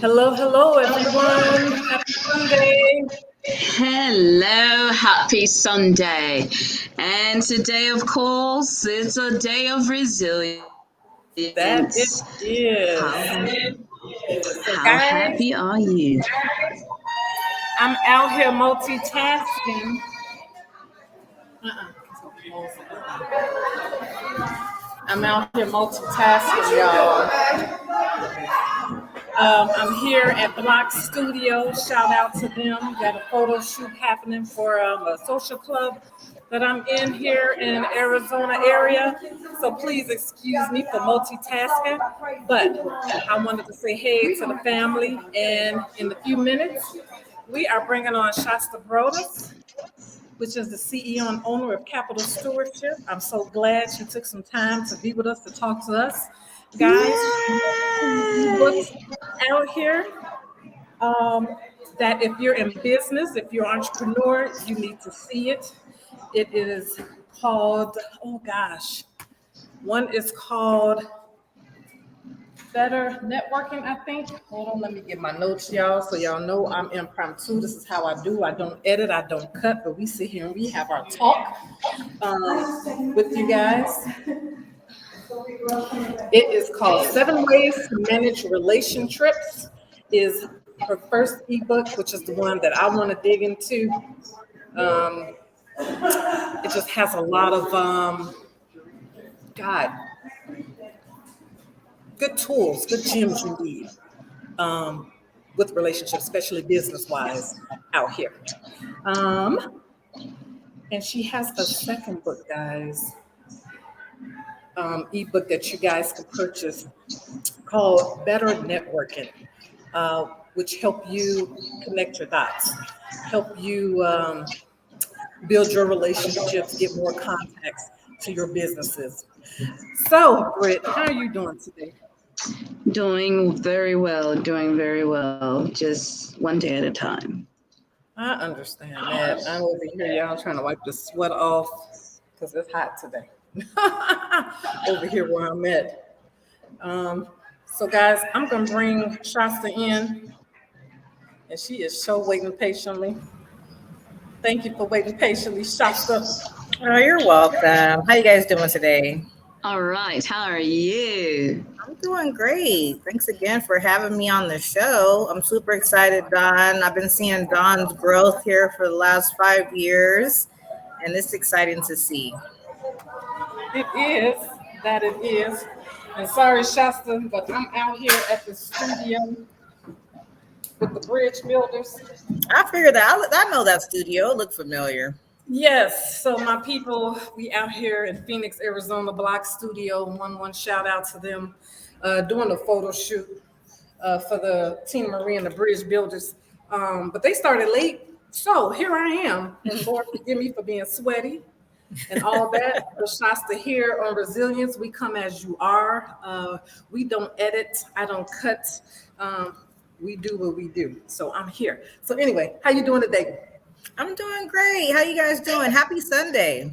Hello, everyone. Happy Sunday. Hello, happy Sunday. And today, of course, it's a day of resilience. That it How, is. how So, happy guys, are you? I'm out here multitasking. I'm out here multitasking, y'all. I'm here at Block Studio. Shout out to them. Got a photo shoot happening for a social club that I'm in here in Arizona area. So please excuse me for multitasking. But I wanted to say hey to the family. And in a few minutes, we are bringing on Shasta Broadus, which is the CEO and owner of Capital Stewardship. I'm so glad she took some time to be with us to talk to us. Guys, she has two ebooks out here that if you're in business, if you're an entrepreneur, you need to see it. It is called, oh gosh, one is called Better Networking, I think. Hold on, let me get my notes, y'all, so y'all know I'm impromptu. This is how I do. I don't edit, I don't cut, but we sit here and we have our talk with you guys. It is called Seven Ways to Manage Relationships. Is her first ebook, which is the one that I want to dig into. Um, it just has a lot of God, good tools, good gems you need with relationships, especially business wise out here. Um, and she has a second book, guys, ebook that you guys can purchase called Better Networking, which help you connect your dots, help you build your relationships, get more contacts to your businesses. So, Britt, how are you doing today? Doing very well, doing very well. Just one day at a time. I understand that. I'm over here, y'all, trying to wipe the sweat off because it's hot today. Over here where I'm at. So, guys, I'm going to bring Shasta in, and she is so waiting patiently. Thank you for waiting patiently, Shasta. Oh, you're welcome. How you guys doing today? All right, how are you? I'm doing great. Thanks again for having me on the show. I'm super excited, Don. I've been seeing Don's growth here for the last 5 years, and it's exciting to see. It is, that it is. And sorry, Shasta, but I'm out here at the studio with the bridge builders. I figured that I know that studio. It looked familiar. Yes, so my people, we out here in Phoenix, Arizona, Block Studio. One shout out to them doing a photo shoot for the Tina Marie and the Bridge Builders. But they started late, so here I am. And Lord forgive me for being sweaty and all that. But Shasta here on resilience, we come as you are. We don't edit. I don't cut. We do what we do. So I'm here. So anyway, how you doing today? I'm doing great. How you guys doing? Happy Sunday.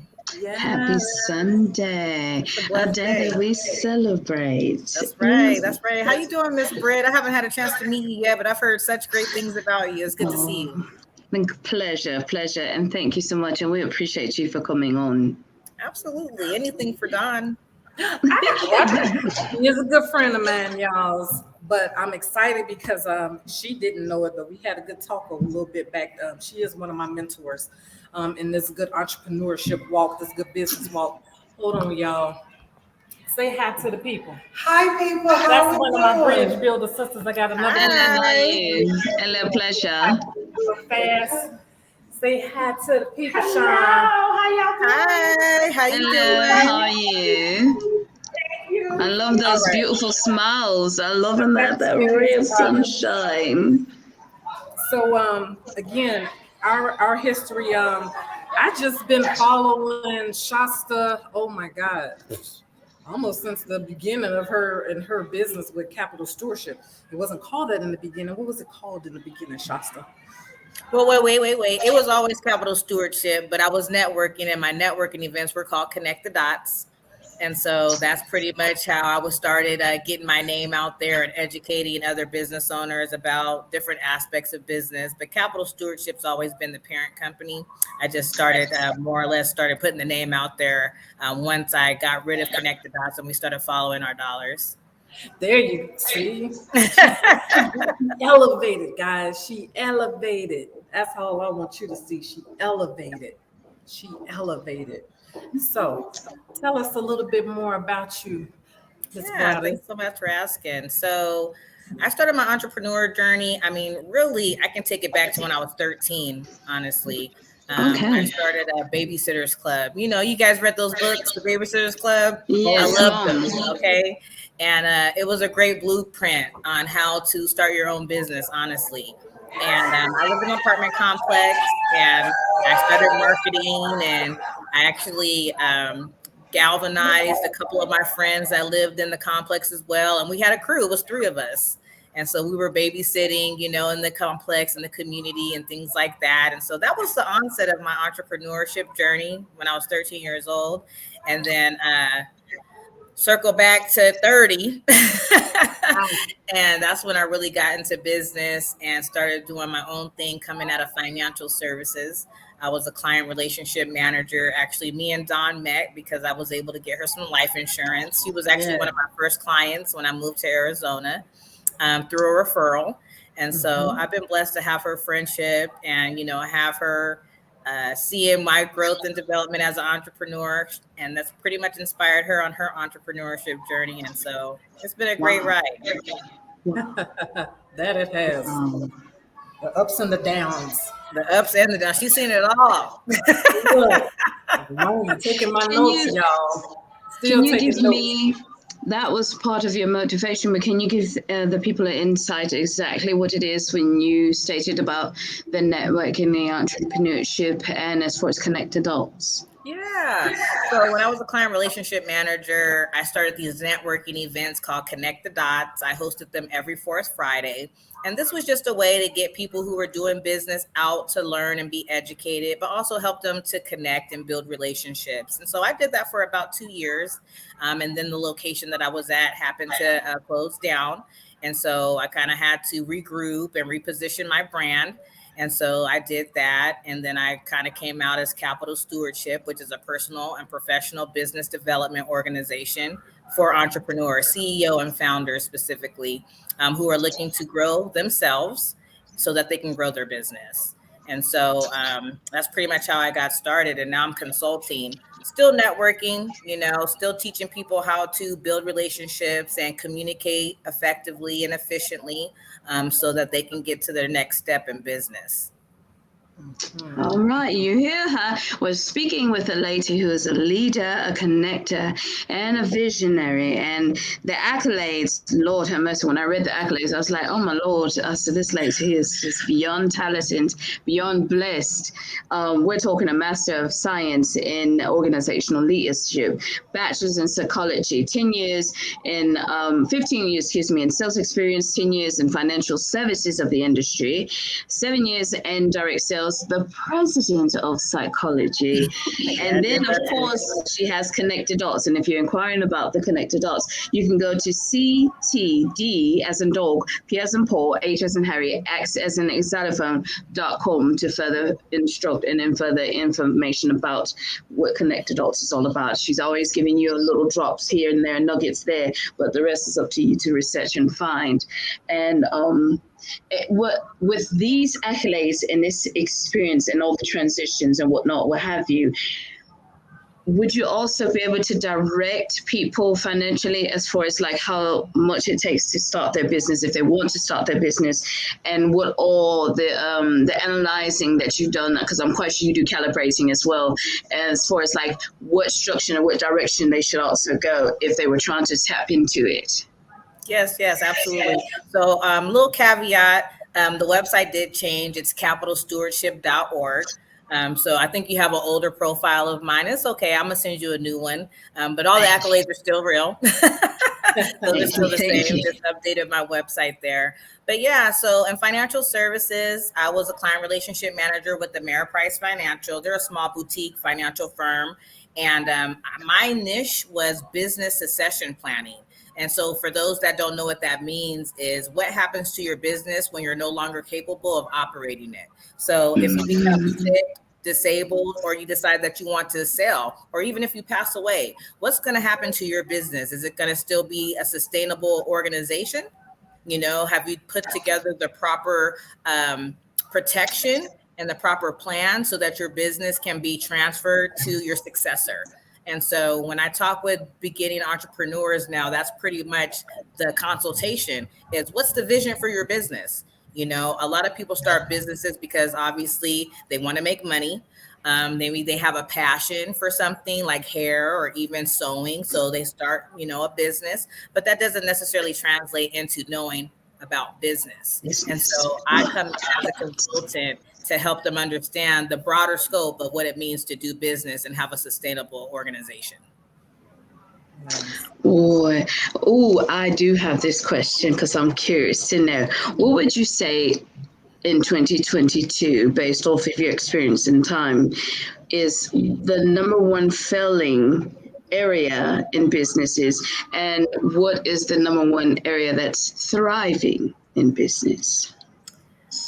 Happy Yeah. Sunday, It's a a blessed day day. that we celebrate. That's right. That's right. How you doing, Miss Britt? I haven't had a chance to meet you yet, but I've heard such great things about you. It's good to see you. Oh, pleasure, and thank you so much. And we appreciate you for coming on. Absolutely. Anything for Don. He is a good friend of mine, y'all. But I'm excited because she didn't know it, but we had a good talk a little bit back. She is one of my mentors in this good entrepreneurship walk, this good business walk. Hold on, y'all. Say hi to the people. Hi, people. How That's we one of my bridge doing? builder sisters. I got another one Hello, coming how are Hi. you? Hello, pleasure. real fast. Say hi to the people, Hello. Sean. How y'all doing? Hi. How you Hello, how doing? are you? Thank you. I love All those right. beautiful smiles. I love that Excuse ray me, of Father. sunshine. So again, our history. I just been following Shasta. Oh my God, almost since the beginning of her and her business with Capital Stewardship. It wasn't called that in the beginning. What was it called in the beginning, Shasta? Well, wait. It was always capital stewardship, but I was networking, and my networking events were called Connect the Dots. And so that's pretty much how I was started getting my name out there and educating other business owners about different aspects of business. But Capital Stewardship's always been the parent company. I just started more or less started putting the name out there once I got rid of Connected Dots and we started following our dollars. There you see. Elevated, guys. She elevated. That's all I want you to see. She elevated. She elevated. So tell us a little bit more about you, Ms. Yeah, Broadus. thanks so much for asking. So I started my entrepreneur journey. I mean, really, I can take it back to when I was 13, honestly. I Okay. started a babysitters club. You know, you guys read those books, The Babysitters Club? I Yes, love them. mom. Okay. And it was a great blueprint on how to start your own business, honestly. And I lived in an apartment complex and I started marketing and I actually galvanized a couple of my friends that lived in the complex as well. And we had a crew, it was three of us. And so we were babysitting, you know, in the complex and the community and things like that. And so that was the onset of my entrepreneurship journey when I was 13 years old. And then circle back to 30. And that's when I really got into business and started doing my own thing coming out of financial services. I was a client relationship manager. Actually, me and Dawn met because I was able to get her some life insurance. She was actually one of my first clients when I moved to Arizona through a referral. And so I've been blessed to have her friendship and, you know, have her seeing my growth and development as an entrepreneur. And that's pretty much inspired her on her entrepreneurship journey. And so it's been a great ride. That it has. The ups and the downs. The ups and the downs. She's seen it all. Look, I'm taking my notes, y'all. Still Can you taking give notes. me, that was part of your motivation, but can you give the people an insight exactly what it is when you stated about the networking, the entrepreneurship, and as far as connect adults? Yeah. So when I was a client relationship manager, I started these networking events called Connect the Dots. I hosted them every fourth Friday. And this was just a way to get people who were doing business out to learn and be educated, but also help them to connect and build relationships. And so I did that for about 2 years. And then the location that I was at happened to close down. And so I kind of had to regroup and reposition my brand. And so I did that. And then I kind of came out as Capital Stewardship, which is a personal and professional business development organization for entrepreneurs, CEO and founders specifically, who are looking to grow themselves so that they can grow their business. And so that's pretty much how I got started. And now I'm consulting, still networking, you know, still teaching people how to build relationships and communicate effectively and efficiently so that they can get to their next step in business. All right, you hear her. We're speaking with a lady who is a leader, a connector, and a visionary. And the accolades, Lord have mercy, when I read the accolades, I was like, oh my Lord, so this lady is just beyond talented, beyond blessed. We're talking a Master of Science in Organizational Leadership, Bachelor's in Psychology, 10 years in, 15 years, in sales experience, 10 years in financial services of the industry, 7 years in direct sales, the president of psychology. And then, of course, she has connected dots. And if you're inquiring about the connected dots, you can go to CTD as in dog, P as in Paul, H as in Harry, X as in xylophone.com to further instruct and then further information about what connected dots is all about. She's always giving you little drops here and there, nuggets there, but the rest is up to you to research and find. And with these accolades and this experience and all the transitions and whatnot, what have you, would you also be able to direct people financially as far as like how much it takes to start their business if they want to start their business, and what all the analyzing that you've done, because I'm quite sure you do calibrating as well, as far as like what structure and what direction they should also go if they were trying to tap into it? Yes, absolutely. So little caveat, the website did change. It's capitalstewardship.org. So I think you have an older profile of mine. It's okay. I'm going to send you a new one. But all the accolades are still real. They're still the same. Just updated my website there. But yeah, so in financial services, I was a client relationship manager with the Ameriprise Financial. They're a small boutique financial firm. And my niche was business succession planning. And so for those that don't know what that means is what happens to your business when you're no longer capable of operating it. So if you become sick, disabled, or you decide that you want to sell, or even if you pass away, what's going to happen to your business? Is it going to still be a sustainable organization? You know, have you put together the proper protection and the proper plan so that your business can be transferred to your successor? And so when I talk with beginning entrepreneurs now, that's pretty much the consultation is what's the vision for your business? You know, a lot of people start businesses because obviously they want to make money. Maybe they have a passion for something like hair or even sewing. So they start, you know, a business, but that doesn't necessarily translate into knowing about business. And so I come as a consultant to help them understand the broader scope of what it means to do business and have a sustainable organization. Oh, I do have this question because I'm curious to know. What would you say in 2022, based off of your experience in time, is the number one failing area in businesses, and what is the number one area that's thriving in business?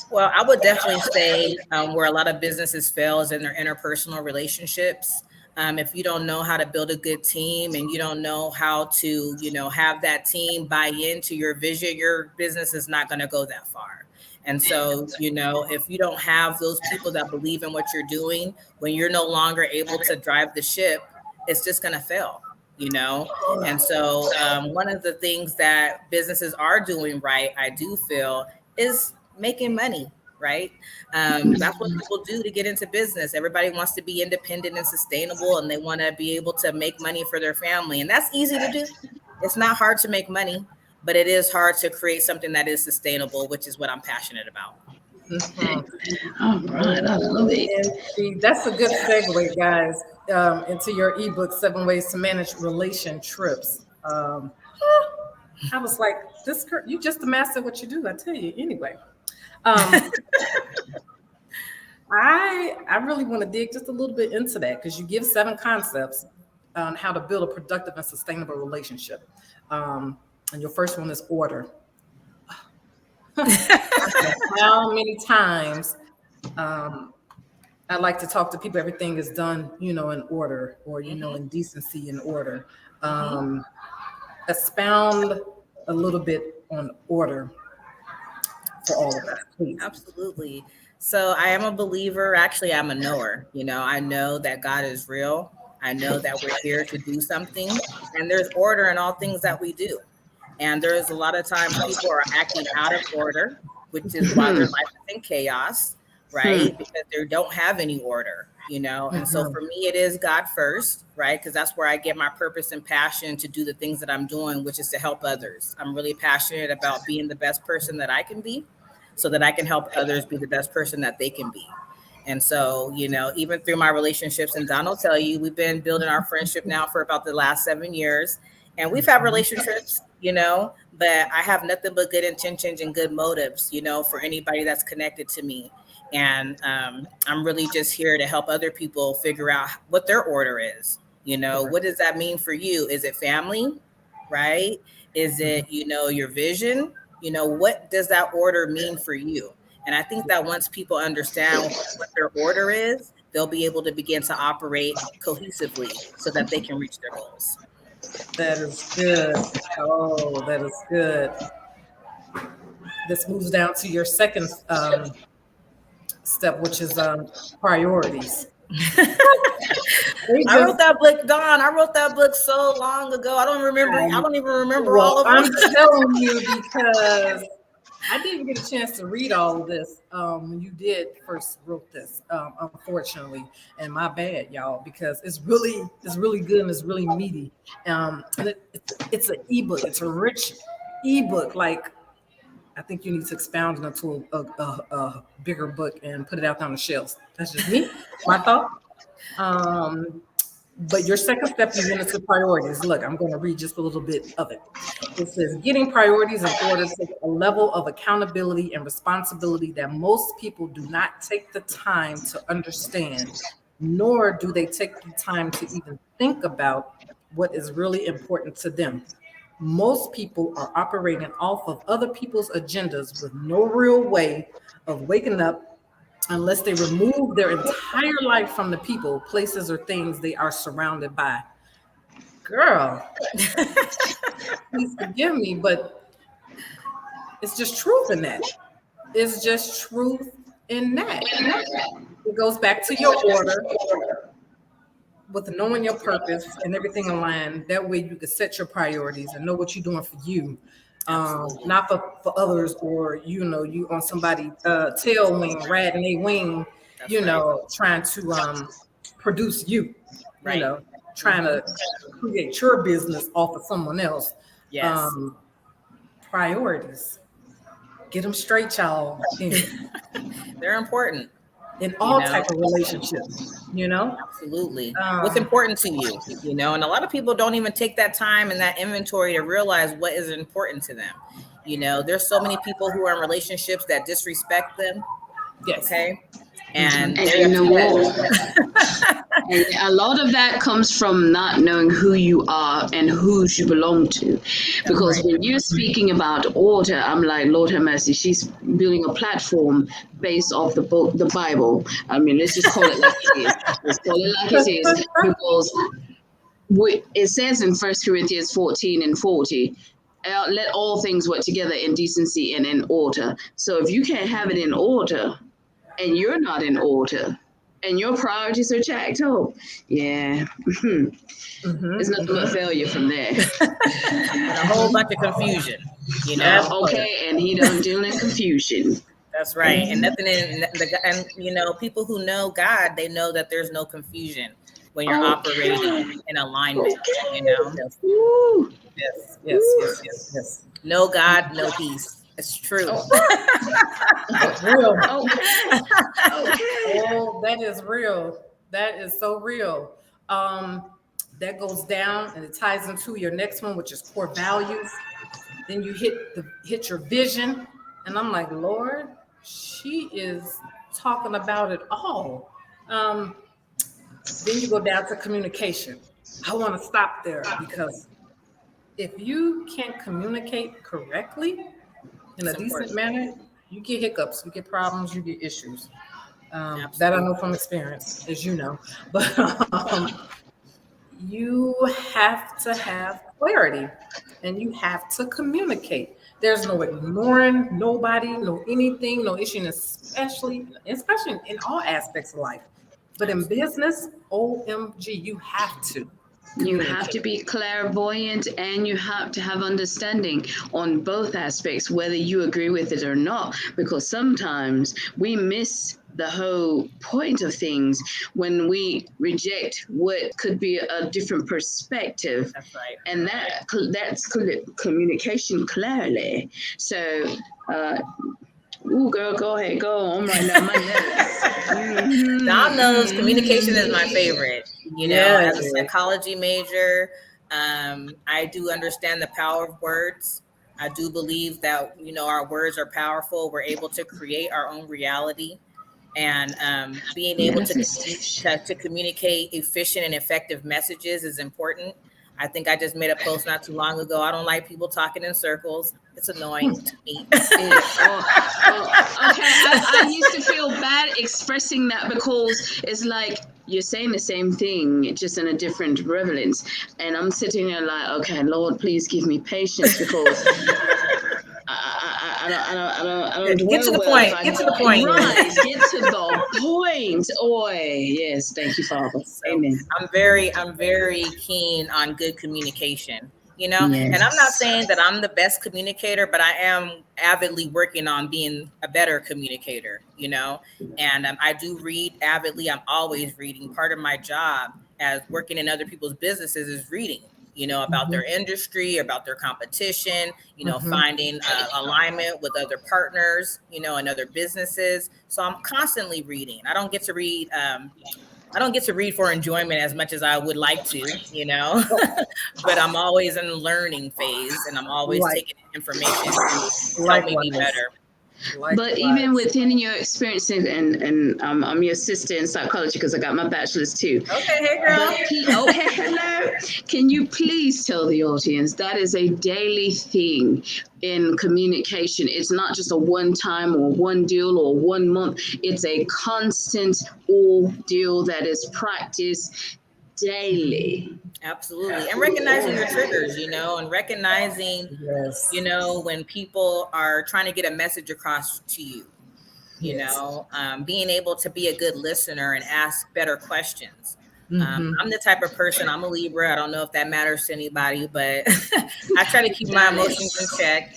Well, I would definitely say where a lot of businesses fail is in their interpersonal relationships. If you don't know how to build a good team and you don't know how to, you know, have that team buy into your vision, your business is not going to go that far. And so, you know, if you don't have those people that believe in what you're doing, when you're no longer able to drive the ship, it's just going to fail, you know? And so one of the things that businesses are doing right, I do feel, is making money, right? That's what people do to get into business. Everybody wants to be independent and sustainable, and they want to be able to make money for their family. And that's easy to do. It's not hard to make money, but it is hard to create something that is sustainable, which is what I'm passionate about. All right, I love it. And see, that's a good segue, guys, into your ebook, 7 Ways to Manage Relation Trips. I was like, you just the master of what you do, I tell you. Anyway, I really want to dig just a little bit into that because you give 7 concepts on how to build a productive and sustainable relationship. And your first one is order. How many times I like to talk to people, everything is done, you know, in order, or, you know, in decency and order. Expound a little bit on order for all of us, please. Absolutely. So I am a believer. Actually, I'm a knower. You know, I know that God is real. I know that we're here to do something, and there's order in all things that we do. And there's a lot of times people are acting out of order, which is why their life is in chaos, right? Because they don't have any order, you know? And so for me, it is God first, right? Because that's where I get my purpose and passion to do the things that I'm doing, which is to help others. I'm really passionate about being the best person that I can be so that I can help others be the best person that they can be. And so, you know, even through my relationships, and Don will tell you, we've been building our friendship now for about the last 7 years. And we've had relationships, you know, but I have nothing but good intentions and good motives, you know, for anybody that's connected to me. And I'm really just here to help other people figure out what their order is. You know, what does that mean for you? Is it family, right? Is it, you know, your vision? You know, what does that order mean for you? And I think that once people understand what their order is, they'll be able to begin to operate cohesively so that they can reach their goals. That is good. Oh, that is good. This moves down to your second step, which is priorities. I wrote that book, Dawn. I wrote that book so long ago. I don't even remember all of it. I'm telling you because I didn't get a chance to read all of this when you did first wrote this, unfortunately, and my bad, y'all, because it's really good and it's really meaty. And it's an ebook. It's a rich ebook. Like, I think you need to expound it into a bigger book and put it out on the shelves. That's just me, my thought. But your second step, you went into priorities. Look, I'm going to read just a little bit of it. It says, getting priorities in order takes a level of accountability and responsibility that most people do not take the time to understand nor do they take the time to even think about what is really important to them. Most people are operating off of other people's agendas with no real way of waking up unless they remove their entire life from the people, places, or things they are surrounded by. Girl, please forgive me, but it's just truth in that. It's just truth in that. It goes back to your order with knowing your purpose and everything aligned. That way you can set your priorities and know what you're doing for you. Not for others, or you on somebody tail wing, riding a wing, trying to produce you, Right. Trying to create your business off of someone else. Yes. Priorities. Get them straight, y'all. They're important. In all type of relationships, Absolutely. What's important to you, and a lot of people don't even take that time and that inventory to realize what is important to them. There's so many people who are in relationships that disrespect them. Yes. Okay. And you know what? And a lot of that comes from not knowing who you are and who you belong to. Because when you're speaking about order, I'm like, Lord have mercy, she's building a platform based off the book, the Bible. I mean, let's just call it like it is. Let's call it like it is. Because it says in 1 Corinthians 14:40, let all things work together in decency and in order. So if you can't have it in order, and you're not in order, and your priorities are jacked up, there's nothing but failure from there. And a whole bunch of confusion, Okay, and he don't deal in confusion. That's right. And nothing people who know God, they know that there's no confusion when you're operating in alignment, Woo. Yes. No God, no peace. It's true. That's real. Okay. Oh, that is real. That is so real. That goes down and it ties into your next one, which is core values. Then you hit your vision, and I'm like, Lord, she is talking about it all. Then you go down to communication. I want to stop there because if you can't communicate correctly in a decent manner, you get hiccups, you get problems, you get issues. That I know from experience, as you know. But you have to have clarity and you have to communicate. There's no ignoring nobody, no anything, no issue, especially in all aspects of life. But in business, OMG, you have to. You have to be clairvoyant and you have to have understanding on both aspects, whether you agree with it or not, because sometimes we miss the whole point of things when we reject what could be a different perspective. That's right. And that's communication clearly. So, girl, go ahead, go on right now. My notes. Dom knows communication is my favorite. As a psychology major, I do understand the power of words. I do believe that, our words are powerful. We're able to create our own reality. And being able to communicate efficient and effective messages is important. I think I just made a post not too long ago. I don't like people talking in circles. It's annoying to me. Okay. I used to feel bad expressing that because it's like you're saying the same thing, just in a different relevance. And I'm sitting there like, okay, Lord, please give me patience because I don't get to the point. Get to the point. Right. Get to the point. Oi. Yes. Thank you, Father. Amen. I'm very keen on good communication. Yes. And I'm not saying that I'm the best communicator, but I am avidly working on being a better communicator, and I do read avidly. I'm always reading. Part of my job as working in other people's businesses is reading, about their industry, about their competition, finding alignment with other partners, and other businesses. So I'm constantly reading. I don't get to read for enjoyment as much as I would like to, but I'm always in the learning phase and I'm always taking information to help me be better. But even within your experience, and I'm your sister in psychology because I got my bachelor's too. Okay, hey girl. Oh, hey, hello. Can you please tell the audience that is a daily thing in communication? It's not just a one time or one deal or 1 month. It's a constant ordeal that is practiced daily. Absolutely. And recognizing your triggers, and recognizing, when people are trying to get a message across to you, being able to be a good listener and ask better questions. I'm the type of person, I'm a Libra. I don't know if that matters to anybody, but I try to keep my emotions in check.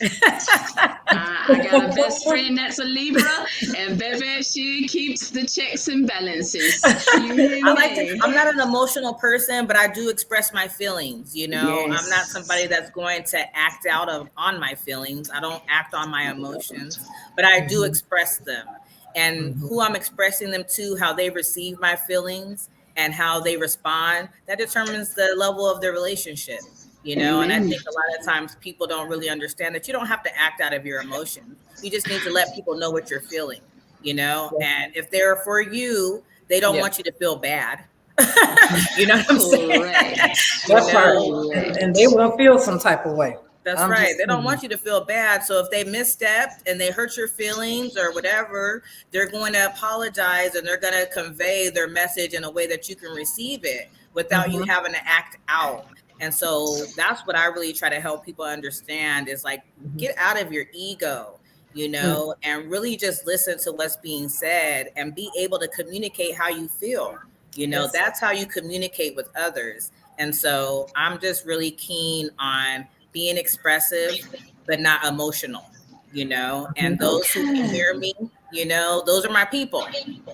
I got a best friend that's a Libra, and Bebe, she keeps the checks and balances. I'm not an emotional person, but I do express my feelings. Yes. I'm not somebody that's going to act out on my feelings. I don't act on my emotions, but I do express them. And who I'm expressing them to, how they receive my feelings and how they respond, that determines the level of the relationship. And I think a lot of times people don't really understand that you don't have to act out of your emotions. You just need to let people know what you're feeling, and if they're for you, they don't want you to feel bad. You know what I'm saying? That's right. And they will feel some type of way. That's right. They don't want you to feel bad. So if they misstepped and they hurt your feelings or whatever, they're going to apologize and they're going to convey their message in a way that you can receive it without you having to act out. And so that's what I really try to help people understand is like, get out of your ego, and really just listen to what's being said and be able to communicate how you feel. That's how you communicate with others. And so I'm just really keen on being expressive, but not emotional, and those who can hear me, those are my people.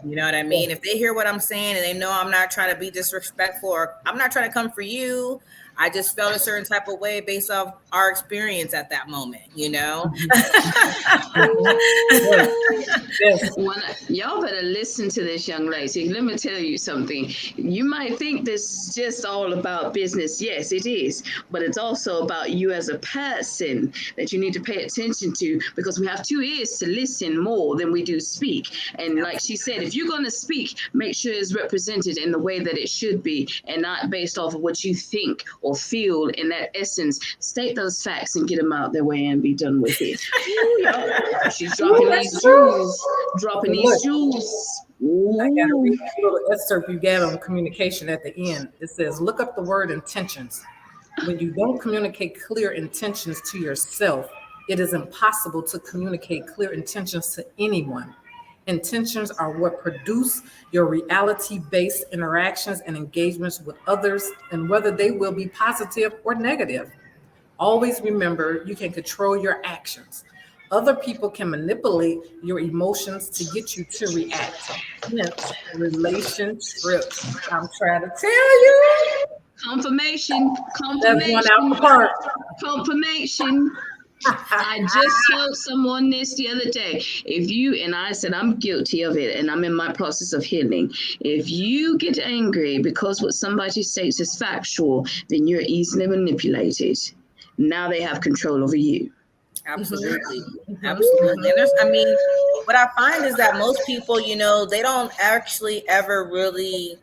You know what I mean? If they hear what I'm saying and they know I'm not trying to be disrespectful or I'm not trying to come for you, I just felt a certain type of way based off our experience at that moment, Y'all better listen to this young lady. Let me tell you something. You might think this is just all about business. Yes, it is. But it's also about you as a person that you need to pay attention to, because we have 2 ears to listen more than we do speak. And like she said, if you're going to speak, make sure it's represented in the way that it should be and not based off of what you think or feel. In that essence, state those facts and get them out their way and be done with it. Ooh, she's dropping these jewels. I got to read a little excerpt you got on communication at the end. It says, look up the word intentions. When you don't communicate clear intentions to yourself, it is impossible to communicate clear intentions to anyone. Intentions are what produce your reality-based interactions and engagements with others, and whether they will be positive or negative. Always remember, you can control your actions. Other people can manipulate your emotions to get you to react. Hence, relationships. I'm trying to tell you. Confirmation. That's one out the park. Confirmation. I just told someone this the other day. And I said, I'm guilty of it and I'm in my process of healing. If you get angry because what somebody states is factual, then you're easily manipulated. Now they have control over you. Absolutely. Absolutely. And what I find is that most people, they don't actually ever really,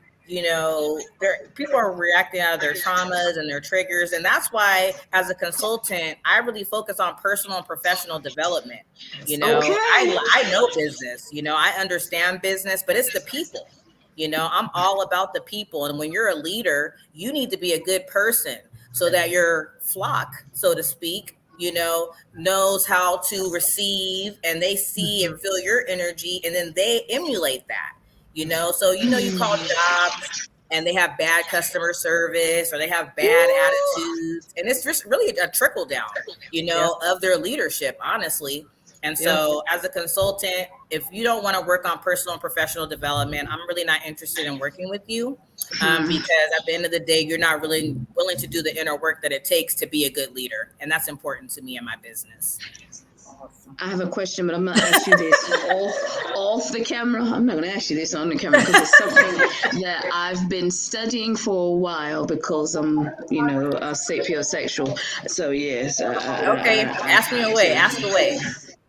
people are reacting out of their traumas and their triggers. And that's why, as a consultant, I really focus on personal and professional development. I know business, I understand business, but it's the people. I'm all about the people. And when you're a leader, you need to be a good person so that your flock, so to speak, knows how to receive, and they see and feel your energy, and then they emulate that, so you call jobs and they have bad customer service or they have bad attitudes, and it's just really a trickle down of their leadership, honestly. And so as a consultant, if you don't want to work on personal and professional development, I'm really not interested in working with you, because at the end of the day, you're not really willing to do the inner work that it takes to be a good leader. And that's important to me in my business. I have a question, but I'm going to ask you this off the camera. I'm not going to ask you this on the camera because it's something that I've been studying for a while because I'm, a sapiosexual. So yes. Okay, ask me away. Ask away.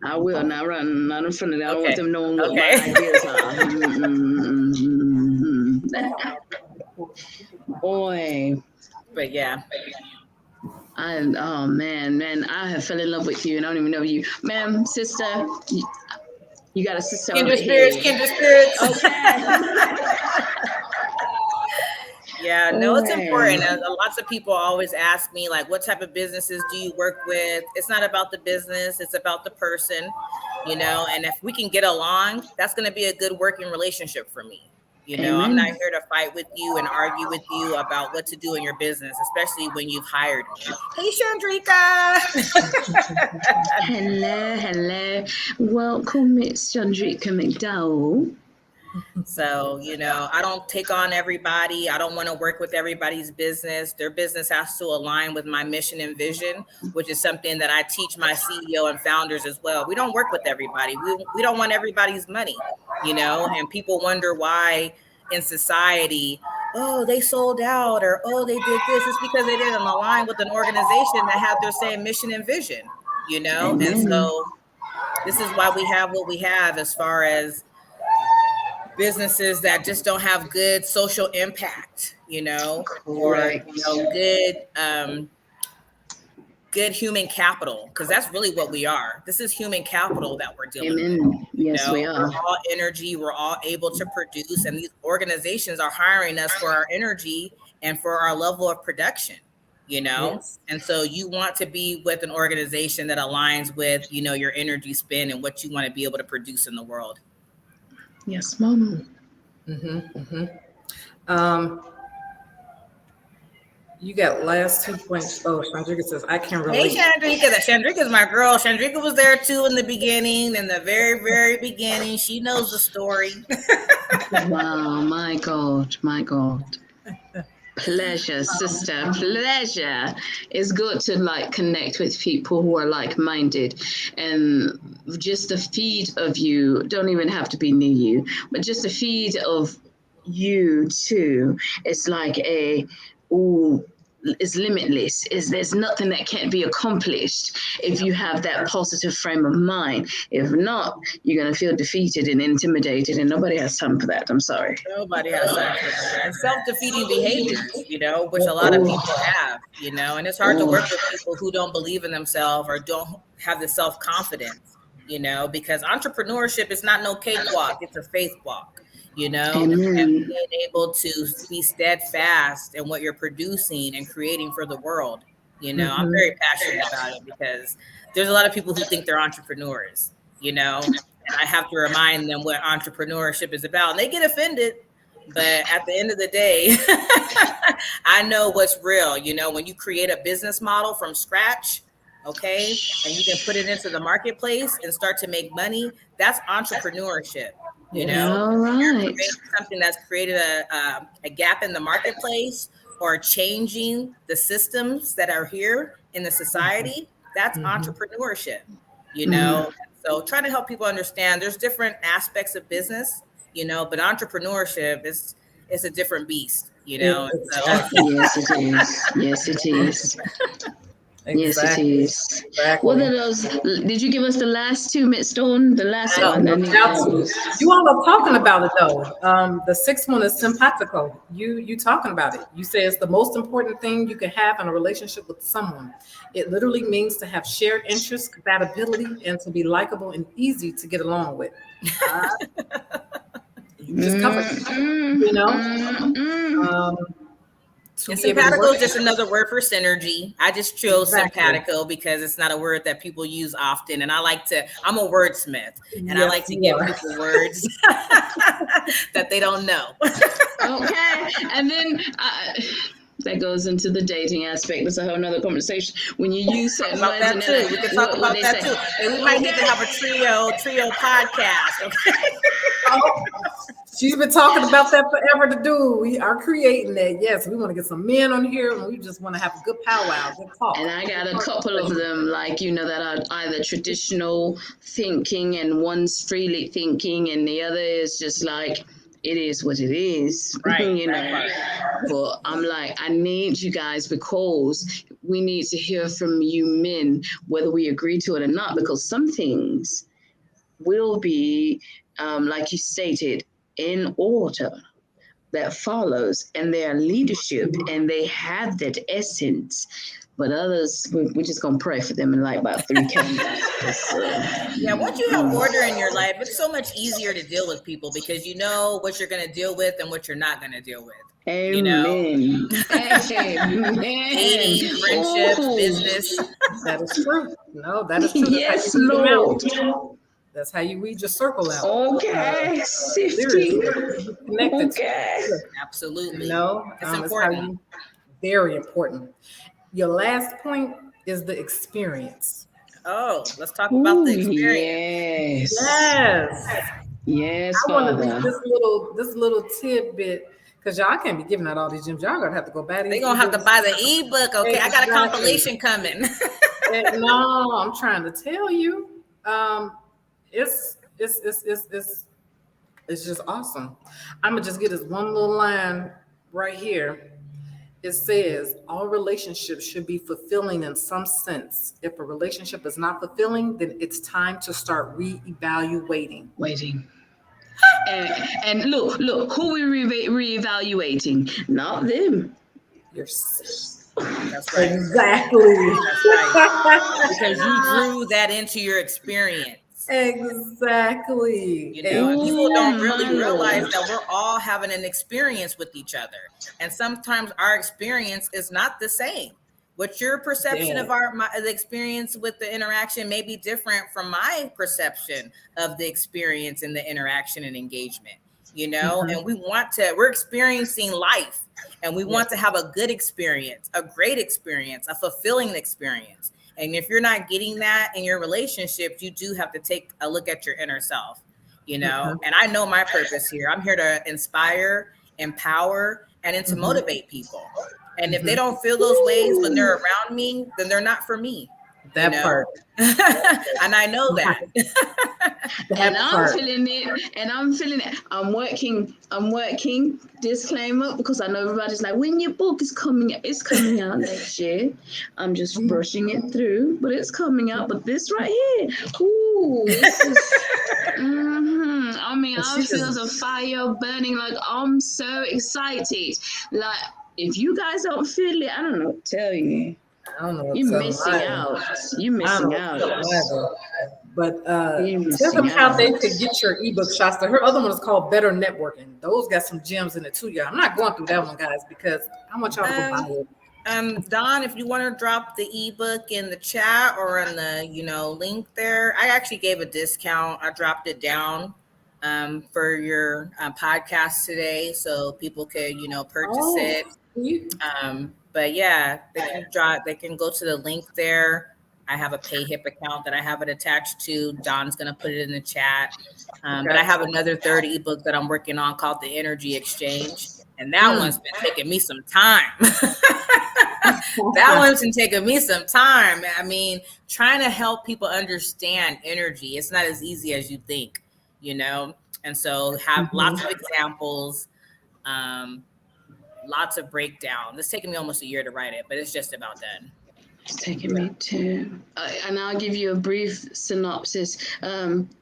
I will not run not in front of them. I don't want Okay. them knowing what Okay. my ideas are. Boy, But yeah. oh man, I have fell in love with you and I don't even know you. Ma'am, sister, you got a sister over Kindred here. spirits, kindred spirits. Okay. Yeah, no, it's important. Boy. Lots of people always ask me, like, what type of businesses do you work with? It's not about the business, it's about the person, and if we can get along, that's going to be a good working relationship for me. I'm not Amen. here to fight with you and argue with you about what to do in your business, especially when you've hired me. Hey, Chandrika. Hello. Welcome, Miss Chandrika McDowell. So, I don't take on everybody. I don't want to work with everybody's business. Their business has to align with my mission and vision, which is something that I teach my CEO and founders as well. We don't work with everybody. We don't want everybody's money, and people wonder why in society, oh, they sold out or, oh, they did this. It's because they didn't align with an organization that had their same mission and vision, Amen. And so this is why we have what we have as far as businesses that just don't have good social impact, or good human capital, because that's really what we are. This is human capital that we're dealing with. Yes, we are. We're all energy. We're all able to produce, and these organizations are hiring us for our energy and for our level of production. Yes. And so you want to be with an organization that aligns with your energy spin and what you want to be able to produce in the world. Yes, Mom. You got last 2 points. Oh, Chandrika says, I can relate. Hey, Chandrika. Chandrika's my girl. Chandrika was there too in the beginning, in the very, very beginning. She knows the story. Wow, my God. Pleasure, sister, pleasure. It's good to connect with people who are like-minded, and just the feed of you don't even have to be near you, but just the feed of you too. It's like it's limitless. There's nothing that can't be accomplished if you have that positive frame of mind. If not, you're going to feel defeated and intimidated, and nobody has time for that. I'm sorry. Nobody has time for that. And self-defeating behaviors, which a lot of people have, and it's hard to work with people who don't believe in themselves or don't have the self-confidence, because entrepreneurship is not no cakewalk. It's a faith walk. And being able to be steadfast in what you're producing and creating for the world. I'm very passionate about it because there's a lot of people who think they're entrepreneurs, and I have to remind them what entrepreneurship is about, and they get offended. But at the end of the day, I know what's real. When you create a business model from scratch, okay, and you can put it into the marketplace and start to make money, that's entrepreneurship. All right. Something that's created a gap in the marketplace or changing the systems that are here in the society, that's entrepreneurship, So trying to help people understand there's different aspects of business, but entrepreneurship is a different beast, So. Yes, it is. Yes, it is. Yes, it is. Exactly. What are those? Did you give us the last two, Miss Stone? The last one. You all are talking about it though. The sixth one is simpatico. You talking about it. You say it's the most important thing you can have in a relationship with someone. It literally means to have shared interests, compatibility, and to be likable and easy to get along with. You just covered it, And simpatico is just another word for synergy. I just chose simpatico because it's not a word that people use often. And I'm a wordsmith, and I like to give people words that they don't know. Okay. And then that goes into the dating aspect. That's a whole nother conversation. When you use certain about that too. We can talk about that too. And we might need to have a trio podcast. Okay. She's been talking about that forever to do. We are creating that. Yes, we want to get some men on here, and we just want to have a good powwow, good talk. And I got a couple of them, that are either traditional thinking, and one's freely thinking, and the other is just like, it is what it is, right? But I'm like, I need you guys because we need to hear from you men, whether we agree to it or not, because some things will be, like you stated, in order that follows, and their leadership, and they have that essence. But others, we're just gonna pray for them and light about 3 candles. Yeah, once you have order in your life, it's so much easier to deal with people because you know what you're going to deal with and what you're not going to deal with. Amen. You know, Amen. dating, friendships, Ooh. business. That is true. No, that is true. Yes, That's how you weed them out. Lord. That's how you weed your circle out. Okay, sifting. Seriously, connected. Okay. Absolutely. No, It's it's important. very important. Your last point is the experience. Oh, let's talk about the Ooh, experience. Yes. Yes, I want to Father. do this little tidbit because y'all can't be giving out all these gems. Y'all gonna have to go buy these. They're going to have to buy the ebook. Okay. I got a Exactly. compilation coming. No, I'm trying to tell you. It's just awesome. I'm gonna just get this one little line right here. It says all relationships should be fulfilling in some sense. If a relationship is not fulfilling, then it's time to start reevaluating. Waiting. And look, who we reevaluating? Not them. That's right. Exactly. That's right. Because you drew that into your experience. Exactly. You know, and people don't really my realize Lord. that we're all having an experience with each other. And sometimes our experience is not the same. What your perception of the experience with the interaction may be different from my perception of the experience and the interaction and engagement, you know, and we're experiencing life and we want to have a good experience, a great experience, a fulfilling experience. And if you're not getting that in your relationships, you do have to take a look at your inner self, you know, and I know my purpose here. I'm here to inspire, empower, and to motivate people. And if they don't feel those ways when they're around me, then they're not for me. That part. And I know that. And I'm feeling it. I'm working disclaimer because I know everybody's like, when your book is coming out, it's coming out next year. I'm just brushing it through, but it's coming out. But this right here, ooh, this is I mean, I feel the fire burning, like I'm so excited. Like if you guys don't feel it, I don't know what to tell you. I don't know. You're missing out. You're missing out. But tell them how they could get your ebook, Shasta. Her other one is called Better Networking. Those got some gems in it too, y'all. I'm not going through that one, guys, because I want y'all to go buy it. Don, if you want to drop the ebook in the chat or in the link there, I actually gave a discount. I dropped it down for your podcast today, so people could purchase it. But yeah, they can go to the link there. I have a PayHip account that I have it attached to. Don's going to put it in the chat. But I have another third ebook that I'm working on called The Energy Exchange. And that one's been taking me some time. That one's been taking me some time. I mean, trying to help people understand energy. It's not as easy as you think, And so have lots of examples, lots of breakdown. It's taken me almost a year to write it, but it's just about done. It's taking me to, and I'll give you a brief synopsis.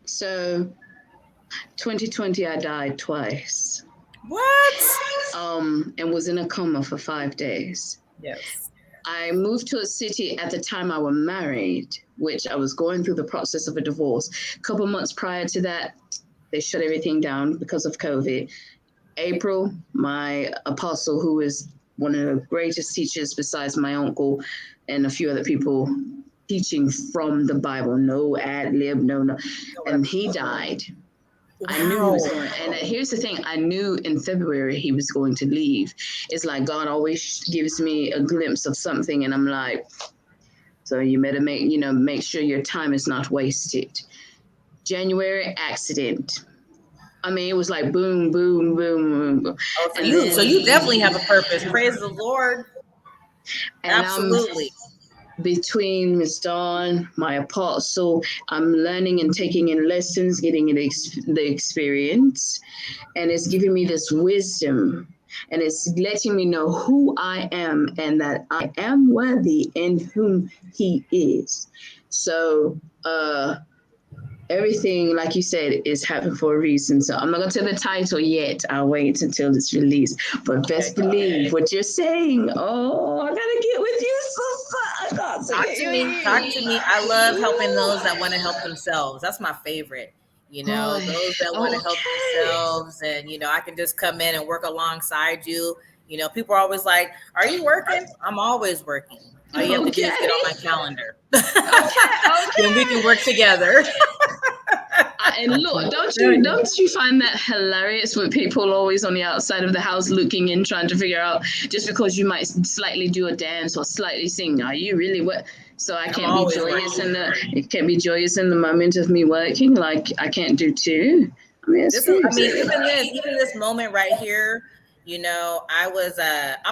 So 2020, I died twice. What? And was in a coma for 5 days. Yes. I moved to a city at the time I was married, which I was going through the process of a divorce. A couple months prior to that, they shut everything down because of COVID. April, my apostle, who is one of the greatest teachers besides my uncle and a few other people teaching from the Bible, no ad lib, no. And he died. Wow. I knew he was going, and here's the thing, I knew in February he was going to leave. It's like God always gives me a glimpse of something, and I'm like, so you better make sure your time is not wasted. January, accident. I mean, it was like boom, boom, boom, boom. Oh, so you definitely have a purpose. Praise the Lord. Absolutely. Between Miss Dawn, my apostle, I'm learning and taking in lessons, getting the experience, and it's giving me this wisdom. and it's letting me know who I am and that I am worthy in whom he is. So everything, like you said, is happening for a reason. So I'm not going to tell the title yet. I'll wait until it's released. But best believe what you're saying. Oh, I got to get with you, sister. I got to Talk get to you me. with Talk you. to me. I love helping those that want to help themselves. That's my favorite. You know, Boy, those that want to help okay. themselves, and I can just come in and work alongside you. People are always like, "Are you working?" I'm always working. All you have to do is get on my calendar. Then we can work together. And look, don't you find that hilarious when people are always on the outside of the house looking in, trying to figure out just because you might slightly do a dance or slightly sing, are you really what? So I can't be joyous it can't be joyous in the moment of me working, like I can't do too. I mean, it's crazy. Even this moment right here, I'm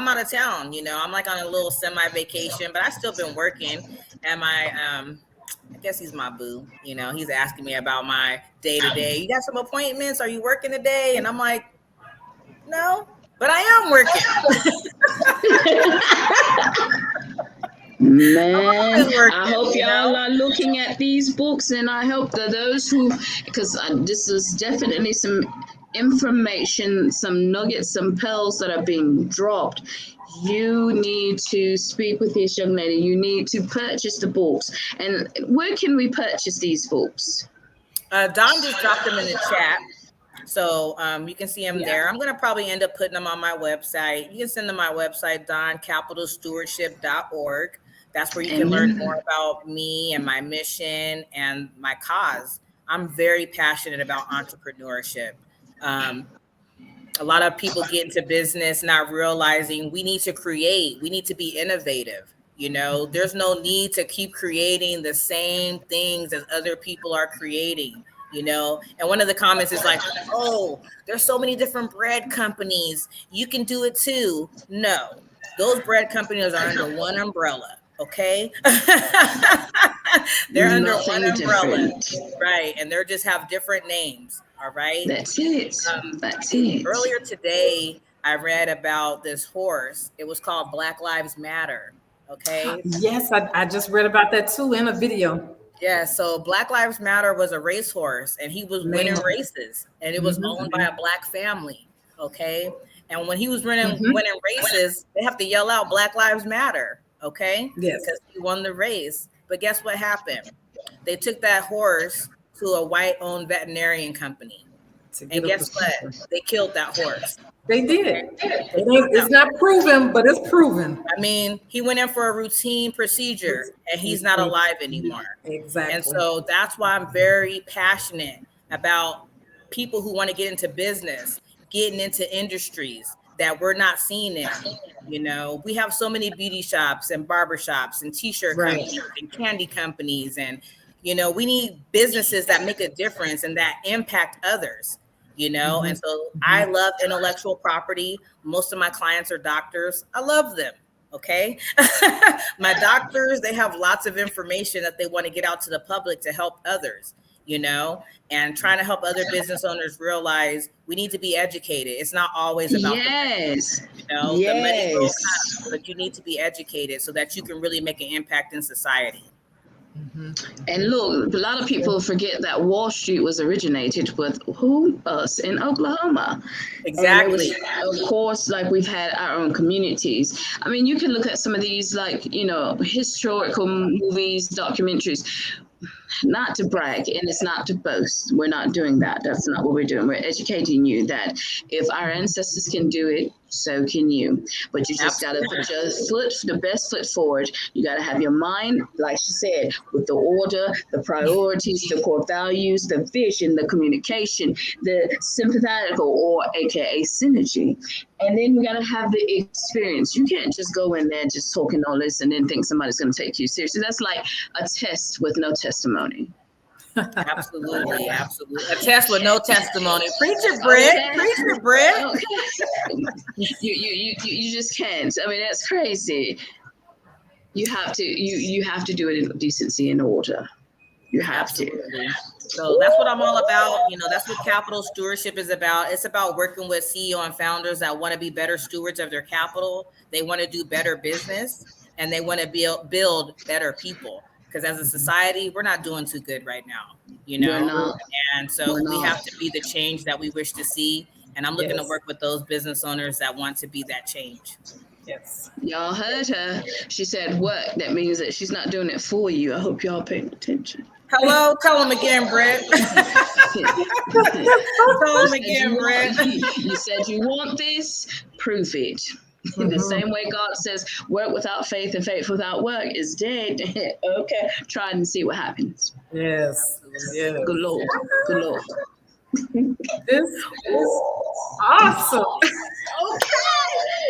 out of town, I'm like on a little semi vacation, but I still been working. And I guess he's my boo, he's asking me about my day to day. You got some appointments? Are you working today? And I'm like, no, but I am working. Man, I hope y'all are looking at these books, and I hope that those who, because this is definitely some information, some nuggets, some pearls that are being dropped. You need to speak with this young lady. You need to purchase the books. And where can we purchase these books? Don just dropped them in the chat. So you can see them there. I'm going to probably end up putting them on my website. You can send them to my website, doncapitalstewardship.org. That's where you can learn more about me and my mission and my cause. I'm very passionate about entrepreneurship. A lot of people get into business not realizing we need to create. We need to be innovative. There's no need to keep creating the same things as other people are creating. And one of the comments is like, oh, there's so many different bread companies. You can do it too. No, those bread companies are under one umbrella. Okay. They're under one umbrella. Right. And they just have different names. All right. That's it. That's it. Earlier today, I read about this horse. It was called Black Lives Matter. Okay. Yes, I just read about that too in a video. Yeah, so Black Lives Matter was a racehorse, and he was winning races, and it was owned by a Black family. Okay, and when he was winning races, they have to yell out "Black Lives Matter." Okay, because he won the race. But guess what happened? They took that horse to a white-owned veterinarian company, and guess what? They killed that horse. They did. It's not proven, but it's proven. I mean, he went in for a routine procedure and he's not alive anymore. Exactly. And so that's why I'm very passionate about people who want to get into business, getting into industries that we're not seeing in. We have so many beauty shops and barber shops and t-shirt companies and candy companies. And, we need businesses that make a difference and that impact others. And so I love intellectual property. Most of my clients are doctors. I love them. Okay. My doctors, they have lots of information that they want to get out to the public to help others, and trying to help other business owners realize we need to be educated. It's not always about the money will come, but you need to be educated so that you can really make an impact in society. And look, a lot of people forget that Wall Street was originated with us in Oklahoma. Exactly. Of course, like we've had our own communities. I mean, you can look at some of these, like, historical movies, documentaries. Not to brag, and it's not to boast. We're not doing that. That's not what we're doing. We're educating you that if our ancestors can do it, so can you. But you just got to put your the best foot forward. You got to have your mind, like she said, with the order, the priorities, the core values, the vision, the communication, the sympathetical, or AKA synergy. And then we got to have the experience. You can't just go in there just talking all this and then think somebody's going to take you seriously. That's like a test with no testimony. Absolutely. A test with no testimony. Preacher Brett. Okay. You just can't. I mean, that's crazy. You have to do it in decency and order. You have to. Absolutely. So that's what I'm all about. You know, that's what capital stewardship is about. It's about working with CEO and founders that want to be better stewards of their capital. They want to do better business, and they want to build better people. Because as a society, we're not doing too good right now, you We're know? not. And so We're we not. have to be the change that we wish to see. And I'm looking to Yes. work with those business owners that want to be that change. Yes. Y'all heard her. She said work. That means that she's not doing it for you. I hope y'all paying attention. Hello, tell them again, Britt. Tell them again, Britt. You said you want this, prove it. In the same way God says, work without faith and faith without work is dead. Okay, try it and see what happens. Yes. Yes. Good Lord. Good Lord. This is awesome.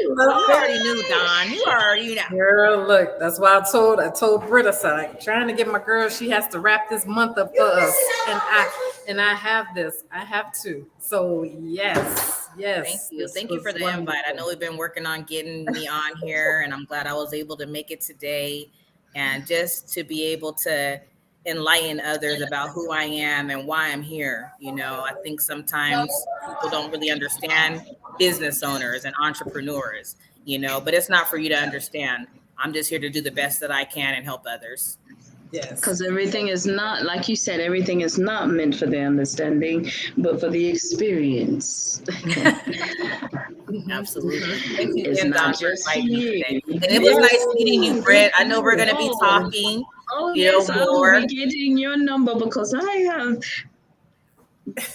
You already knew, Don. You already know. Girl, look, that's why I told Britta, so I'm trying to get my girl, she has to wrap this month up for us. And I have this. I have to. So yes. Thank you. Thank you for the invite. I know we've been working on getting me on here, and I'm glad I was able to make it today. And just to be able to enlighten others about who I am and why I'm here. You know, I think sometimes people don't really understand business owners and entrepreneurs, you know, but it's not for you to understand. I'm just here to do the best that I can and help others. Yes. Because everything is not, like you said, everything is not meant for the understanding, but for the experience. Absolutely. Thank you It's again, Don, not for just inviting me you. today. And it was nice meeting you, Britt. I know we're going to be talking. Oh, you yes, know, I will more. be getting your number because I have.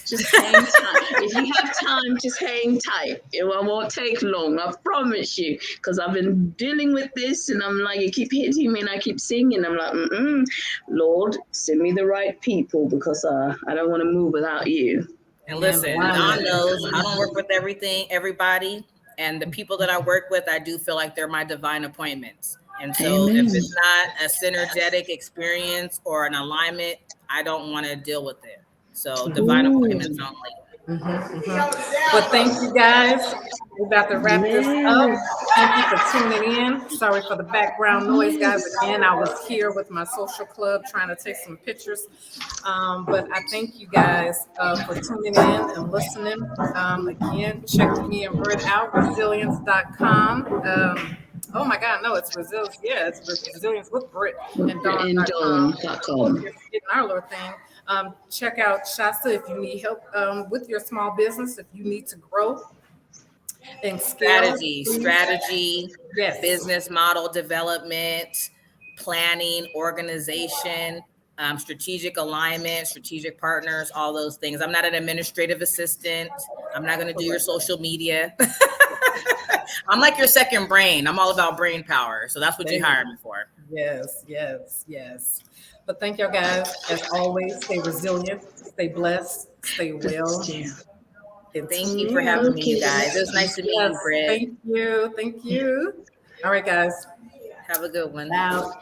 Just hang tight. If you have time, just hang tight. It won't take long, I promise you. Because I've been dealing with this, and I'm like, you keep hitting me, and I keep singing. I'm like, Lord, send me the right people because I don't want to move without you. And listen, Don knows I don't work with everybody, and the people that I work with, I do feel like they're my divine appointments. And so Amen. if it's not a synergetic experience or an alignment, I don't want to deal with it. So divine appointments only. But thank you guys. We're about to wrap this up. Thank you for tuning in. Sorry for the background noise, guys. Again, I was here with my social club trying to take some pictures. But I thank you guys for tuning in and listening. Again, check me and Britt out, resilience.com. Oh my God, no, it's resilience. Yeah, it's resilience with Britt and Dawn.com. Getting our little thing. Check out Shasta if you need help with your small business, if you need to grow and scale. Strategy, yes. Business model development, planning, organization, strategic alignment, strategic partners, all those things. I'm not an administrative assistant. I'm not going to do your social media. I'm like your second brain. I'm all about brain power. So that's what you hired me for. Yes. But thank y'all guys. As always, stay resilient, stay blessed, stay well. Thank you for having me, you guys. It was nice to meet you, Britt. Thank you. All right, guys. Have a good one. Now.